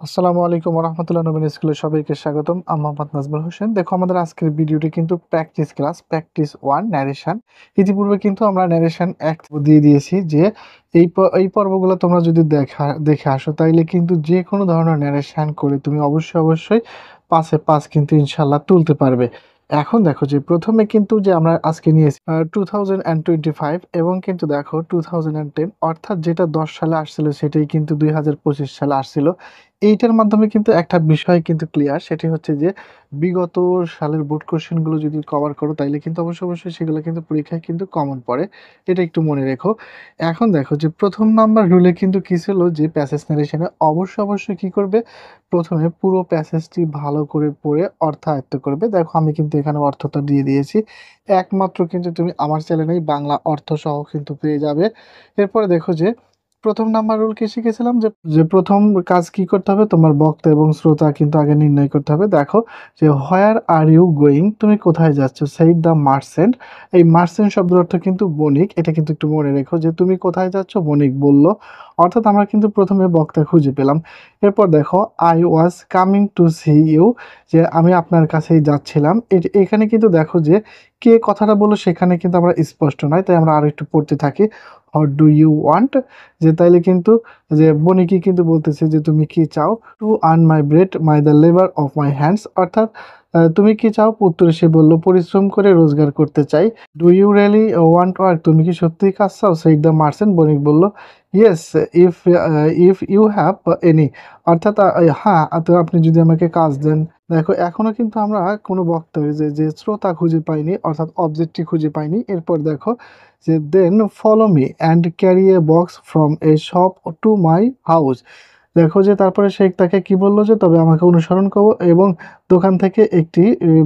আসসালামু আলাইকুম রহমতুল্লাহ নবীন স্কুলে সবাইকে স্বাগতম। আমি মোহাম্মদ নাজমুল হোসেন। দেখো, আমাদের আজকের ভিডিওটি কিন্তু practice class, practice one narration. ইতিপূর্বে কিন্তু আমরা ন্যারেশন এক দিয়ে দিয়েছি যে এই পর্বগুলো তোমরা যদি দেখে আসো তাইলে কিন্তু যে কোনো ধরনের ন্যারেশন করে তুমি অবশ্যই পাঁচে পাঁচ কিন্তু ইনশাল্লাহ তুলতে পারবে। এখন দেখো যে প্রথমে কিন্তু যে আমরা আজকে নিয়েছি 2025 এবং কিন্তু দেখো 2010, অর্থাৎ যেটা 10 সালে আসছিল সেটাই কিন্তু 2025 সালে আসছিল। এইটার মাধ্যমে কিন্তু একটা বিষয় কিন্তু ক্লিয়ার, সেটি হচ্ছে যে বিগত সালের বোর্ড কোশ্চেনগুলো যদি কভার করো তাইলে কিন্তু অবশ্যই সেগুলো কিন্তু পরীক্ষায় কিন্তু কমন পড়ে। এটা একটু মনে রেখো। এখন দেখো যে প্রথম নাম্বার রুলে কিন্তু কি ছিল যে প্যাসেজ নারেশনে অবশ্যই কি করবে, প্রথমে পুরো প্যাসেজটি ভালো করে পড়ে অর্থ আয়ত্ত করবে। দেখো আমি কিন্তু এখানে অর্থটা দিয়ে দিয়েছি, একমাত্র কিন্তু তুমি আমার চ্যানেলেই বাংলা অর্থ সহ কিন্তু পেয়ে যাবে। এরপরে দেখো যে প্রথম নাম্বার রুল কি শিখেছিলাম যে যে প্রথম কাজ কি করতে হবে, তোমার বক্তা এবং শ্রোতা কিন্তু আগে নির্ণয় করতে হবে। দেখো যে হোয়ার আর ইউ গোয়িং, তুমি কোথায় যাচ্ছ, সেইড দ্য মার্চেন্ট। এই মার্চেন্ট শব্দের অর্থ কিন্তু বণিক, এটা কিন্তু একটু মনে রেখো যে তুমি কোথায় যাচ্ছ, বণিক বলল, অর্থাৎ আমরা কিন্তু প্রথমে বক্তা খুঁজে পেলাম। এরপর দেখো I was coming to see you, যে আমি আপনার কাছেই যাচ্ছিলাম। এখানে কিন্তু দেখো যে কে কথাটা বললো সেখানে কিন্তু আমরা স্পষ্ট নয়, তাই আমরা আরো একটু পড়তে থাকি। হোয়াট ডু ইউ ওয়ান্ট, যে তাইলে কিন্তু যে বনিকি কিন্তু বলতেছে যে তুমি কি চাও। To earn my bread my the labour of my hands, অর্থাৎ তুমি কি চাও, উত্তরে সে বলল পরিশ্রম করে রোজগার করতে চাই। Do you really want work, তুমি কি সত্যিই কাজ চাও, সেইড দ্য মার্চেন্ট, বণিক বলল। Yes if if you have any, অর্থাৎ হ্যাঁ, তো আপনি যদি আমাকে কাজ দেন। দেখো এখনো কিন্তু আমরা কোনো বক্তব্য যে শ্রোতা খুঁজে পাইনি, অর্থাৎ অবজেক্টটি খুঁজে পাইনি। এরপর দেখো যে then follow me and carry a box from a shop to my house. দেখো যে তারপরে সে তাকে কি বললো যে তবে আমাকে অনুসরণ করো এবং দোকান থেকে একটি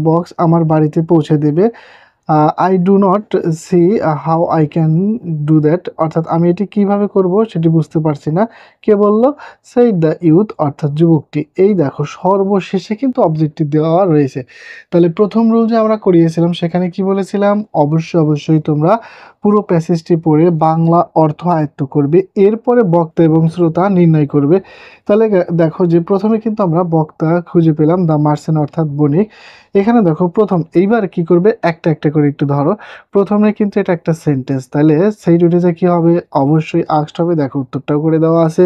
বক্স আমার বাড়িতে পৌঁছে দেবে। I do not see how I can do that, অর্থাৎ আমি এটি কিভাবে করব সেটি বুঝতে পারছি না। কে বলল, সেই দ্য ইউথ, অর্থাৎ যুবকটি। এই দেখো সর্বশেষে কিন্তু অবজেক্টিভ দেওয়া রয়েছে। তাহলে প্রথম রুল যে আমরা করিয়েছিলাম সেখানে কি বলেছিলাম, অবশ্যই তোমরা পুরো প্যাসেজটি পড়ে বাংলা অর্থ আয়ত্ত করবে, এরপরে বক্তা এবং শ্রোতা নির্ণয় করবে। তাহলে দেখো যে প্রথমে কিন্তু আমরা বক্তা খুঁজে পেলাম, দ্য মার্চেন্ট অর্থাৎ বণিক। এখানে দেখো প্রথম, এইবার কি করবে, একটা করে একটু ধরো। প্রথমে কিন্তু এটা একটা সেন্টেন্স, তাহলে সেই দুটিতে কি হবে, অবশ্যই আক্সড হবে। দেখো উত্তরটাও করে দেওয়া আছে,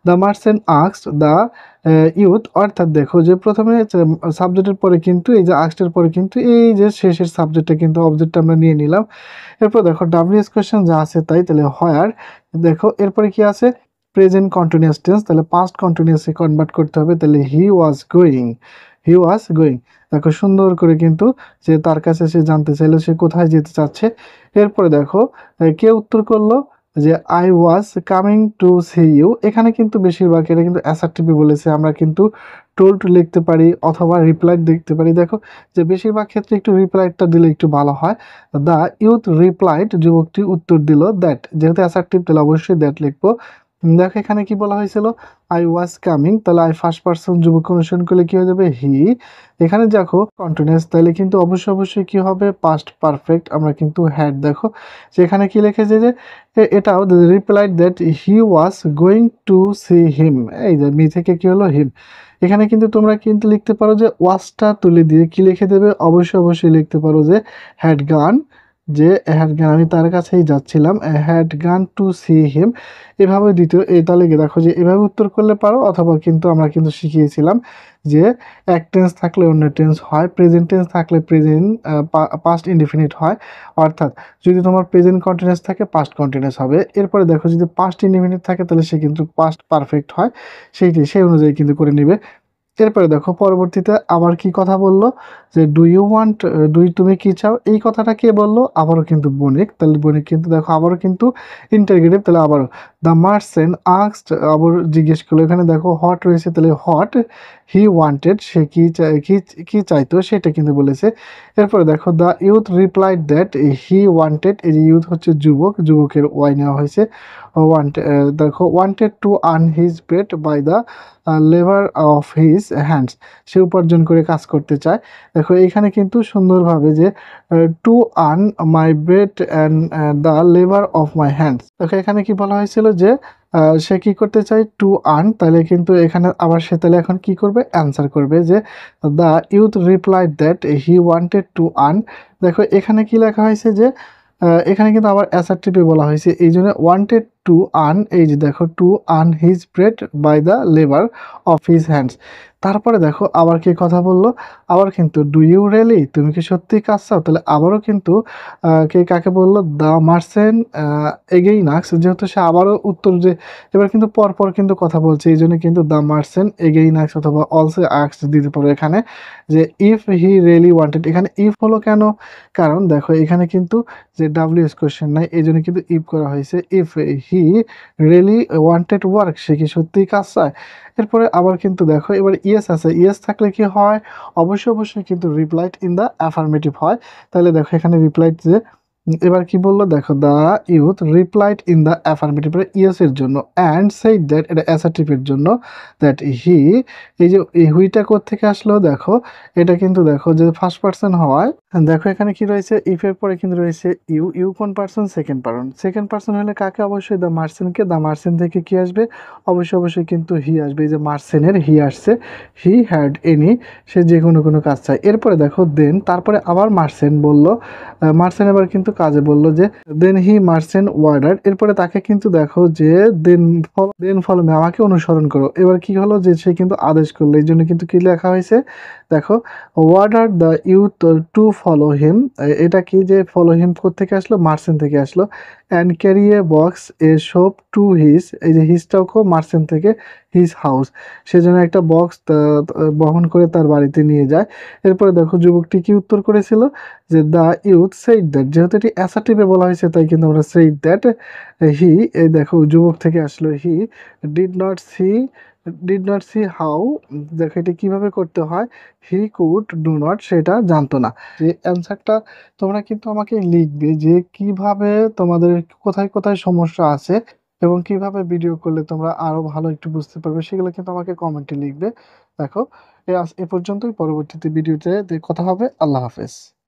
দ্য মার্চেন্ট আক্সড দ্য ইউথ, অর্থাৎ দেখো যে প্রথমে সাবজেক্টের পরে কিন্তু এই যে আক্সডের পরে কিন্তু এই যে শেষের সাবজেক্টটা কিন্তু অবজেক্টটা আমরা নিয়ে নিলাম। এরপর দেখো ডাব্লিউএস কোয়েশ্চেন যা আছে তাই, তাহলে হোয়ার। দেখো এরপরে কি আছে, প্রেজেন্ট কন্টিনিউয়াস টেন্স, তাহলে পাস্ট কন্টিনিউয়াসে কনভার্ট করতে হবে, তাহলে হি was going, he was going. দেখো সুন্দর করে কিন্তু যে তার কাছে সে জানতে চাইলো সে কোথায় যেতে চাচ্ছে। এরপরে দেখো কে উত্তর করলো যে I was coming to see you. এখানে কিন্তু বেশিরভাগ এটা কিন্তু অ্যাসার্টিভে বলেছে, আমরা কিন্তু টোল্ড লিখতে পারি অথবা রিপ্লাইড দেখতে পারি। দেখো যে বেশিরভাগ ক্ষেত্রে একটু রিপ্লাইডটা দিলে একটু ভালো হয়। দ্য ইউথ রিপ্লাইড, যুবকটি উত্তর দিল, দ্যাট, যেহেতু অ্যাসার্টিভ তাহলে অবশ্যই দ্যাট লিখবো। দেখো এখানে কি বলা হয়েছিল, আই ওয়াজ কামিং, তাহলে আই ফার্স্ট পার্সন যুবক অনুসরণ করলে কি হয়ে যাবে, হি। এখানে দেখো কন্টিনিউয়াস, তাহলে কিন্তু অবশ্যই কি হবে, পাস্ট পারফেক্ট, আমরা কিন্তু হ্যাড। দেখো যেখানে কি লিখেছে যে এটাও replied that he was going to see him, এই যে মি থেকে কি হলো হিম। এখানে কিন্তু তোমরা কিন্তু লিখতে পারো যে ওয়াজটা তুলে দিয়ে কি লিখে দেবে, অবশ্যই লিখতে পারো যে হ্যাড গান, যে হ্যাড গান আমি তার কাছেই যাচ্ছিলাম, হ্যাড গান টু সি হিম। এভাবে দ্বিতীয় তাহলে দেখো যে এভাবে উত্তর করলে পারো, অথবা কিন্তু আমরা কিন্তু শিখিয়েছিলাম যে এক টেন্স থাকলে অন্য টেন্স হয়, প্রেজেন্ট টেন্স থাকলে প্রেজেন্ট পাস্ট ইনডিফিনিট হয়। অর্থাৎ যদি তোমার প্রেজেন্ট কন্টিনিউয়াস থাকে পাস্ট কন্টিনিউয়াস হবে। এরপরে দেখো যদি পাস্ট ইনডিফিনিট থাকে তাহলে সে কিন্তু পাস্ট পারফেক্ট হয়, সেই অনুযায়ী কিন্তু করে নিবে। এরপরে দেখো পরবর্তীতে আবার কি কথা বললো যে ডু ইউ ওয়ান্ট, তুমি কি চাও, এই কথাটা কে বললো, আবারও কিন্তু বণিক। তাহলে বণিক কিন্তু দেখো আবারও কিন্তু ইন্টারগেটিভ, তাহলে আবারও দ্য মার্চেন্ট আস্কড, আবার জিজ্ঞেস করলো। এখানে দেখো হট রয়েছে, তাহলে হট হি ওয়ান্টেড, সে কি চাইতো সেটা কিন্তু বলেছে। এরপরে দেখো the youth replied that he wanted, এই যে ইউথ হচ্ছে যুবক, যুবকের ওয়াই নেওয়া হয়েছে। দেখো wanted to earn his bread by the labour of his hands, সে উপার্জন করে কাজ করতে চায়। দেখো এইখানে কিন্তু সুন্দরভাবে যে to earn my bread and the labour of my hands, দেখো এখানে কি বলা হয়েছিল যে সে কি করতে চায় টু আর্ন, তাহলে কিন্তু এখানে আবার সে তাহলে এখন কি করবে অ্যান্সার করবে যে the youth replied that he wanted to earn. দেখো এখানে কি লেখা হয়েছে যে এখানে কিন্তু আবার অ্যাসার্টিভে বলা হয়েছে, এই জন্য ওয়ান্টেড টু আর্ন, এই যে দেখো to earn his bread by the labour of his hands. তারপরে দেখো আবার কি কথা বললো, আবার কিন্তু ডু ইউ রিয়েলি, তুমি কি সত্যি কাজ চাও, তাহলে আবারও কিন্তু কে কাকে বললো দ্য মার্সেন্ট এগেইন আক্স, যেহেতু সে আবারও উত্তর যে এবার কিন্তু পরপর কিন্তু কথা বলছে, এই জন্য কিন্তু দ্য মার্সেন্ট এগেইন আক্স অথবা অলসো আক্স দিতে পারো এখানে, যে ইফ হি রিয়েলি ওয়ান্টেড। এখানে ইফ হলো কেন, কারণ দেখো এখানে কিন্তু যে ডাব্লিউএস কোশ্চেন নাই, এই জন্য কিন্তু ইফ করা হয়েছে। If he really wanted work, সে কি সত্যিই কাজ চায়। এরপরে আবার কিন্তু দেখো এবার ইয়েস আছে, ইয়েস থাকলে কি হয়, অবশ্যই অবশ্যই কিন্তু রিপ্লাইড ইন দ্য অ্যাফার্মেটিভ হয়। তাহলে দেখো এখানে রিপ্লাইড যে এবার কি বললো, দেখো the youth replied in the affirmative yes এর জন্য, অ্যান্ড সেইড দ্যাট এটা অ্যাসার্টিভের জন্য, দ্যাট হি, এই যে এই হুইটা থেকে আসলো, দেখো এটা কিন্তু দেখো যে ফার্স্ট পার্সন হওয়ায়, দেখো এখানে কি রয়েছে ইফ এর পরে কিন্তু রয়েছে ইউ, ইউ কোন person, second person. Second person হলে কাকে, অবশ্যই দ্য মার্সেনকে, দ্য মার্সেন থেকে কি আসবে, অবশ্যই অবশ্যই কিন্তু হি আসবে, এই যে মার্সেনের হি আসছে, হি হ্যাড এনি, সে যে কোনো কোনো কাজ চায়। এরপরে দেখো দেন, তারপরে আবার মার্সেন বলল, মার্সেন এবার কিন্তু কাজে বলল যে দেন হি মার্সেন ওয়ার্ডার, এরপরে তাকে কিন্তু দেখো যে দেন ফলো মি, আমাকে অনুসরণ করো। এবার কি হলো যে সে কিন্তু আদেশ করলো, এই জন্য কিন্তু কি লেখা হয়েছে, দেখো order the youth to follow him, এটা কি যে ফলো হিম থেকে আসলো, মার্সেন থেকে আসলো, and carry a box A shop to his, এই যে হিজটাও মার্সেন থেকে, হিজ হাউস, সেজন্য একটা বক্স বহন করে তার বাড়িতে নিয়ে যায়। এরপরে দেখো যুবকটি কি উত্তর করেছিল, যে দ্য ইউথ সেইড দ্যাট, যেহেতু এটি অ্যাসার্টিভে বলা হয়েছে তাই কিন্তু আমরা সেইড দ্যাট হি, এই দেখো যুবক থেকে আসলো he, did not see, did not see how, দেখো এটা কিভাবে করতে হয়, হি কুড ডু নট, সেটা জানতো না। যে অ্যান্সারটা তোমরা কিন্তু আমাকে লিখবে যে কিভাবে তোমাদের কোথায় কোথায় সমস্যা আছে এবং কিভাবে ভিডিও করলে তোমরা আরো ভালো একটু বুঝতে পারবে, সেগুলো কিন্তু আমাকে কমেন্টে লিখবে। দেখো এ পর্যন্তই, পরবর্তীতে ভিডিওতে কথা হবে। আল্লাহ হাফেজ।